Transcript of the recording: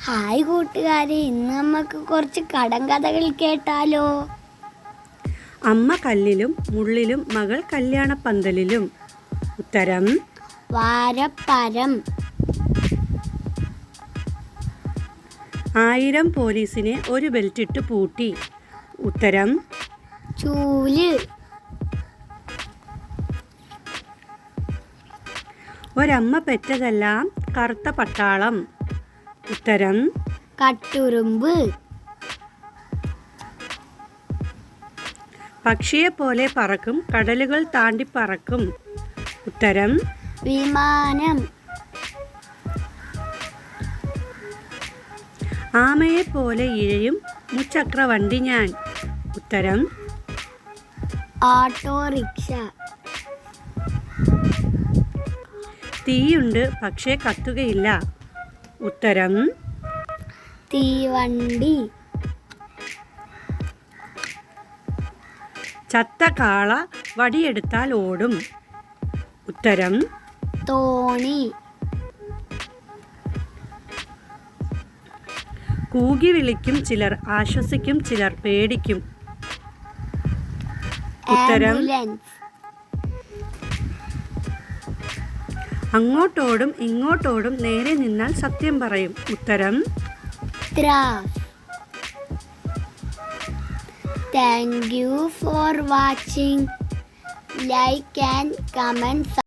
Hi കൂട്ടുകാരെ, ഇന്ന് നമുക്ക് കുറച്ച് കടങ്കഥകൾ കേട്ടാലോ? അമ്മ കല്ലിലും മുള്ളിലും മകൾ കല്യാണപ്പന്തലിലും. ഉത്തരം വാരപ്പരം. 1000 പോലീസിനെ ഒരു ബെൽറ്റിട്ട് പൂട്ടി. ഉത്തരം ചൂല്. ഒരമ്മ പെറ്റതെല്ലാം കറുത്ത പട്ടാളം. ഉത്തരം കട്ടുറുമ്പ്. പക്ഷിയെപ്പോലെ പറക്കും, കടലുകൾ താണ്ടി പറക്കും. ഉത്തരം വിമാനം. ആമയെപ്പോലെ ഇഴയും മുച്ചക്രവണ്ടി ഞാൻ. ഉത്തരം ഓട്ടോറിക്ഷ. തീയുണ്ട് പക്ഷേ കത്തുകയില്ല. ഉത്തരം തീവണ്ടി. ചത്ത കാള വടിയെടുത്താൽ ഓടും. ഉത്തരം തോണി. കൂകി വിളിക്കും ചിലർ, ആശ്വസിക്കും ചിലർ, പേടിക്കും. ഉത്തരം ആംബുലൻസ്. അങ്ങോട്ടോടും ഇങ്ങോട്ടോടും, നേരെ നിന്നാൽ സത്യം പറയും. ഉത്തരം ത്രാസ്. Thank you for watching. Like and comment.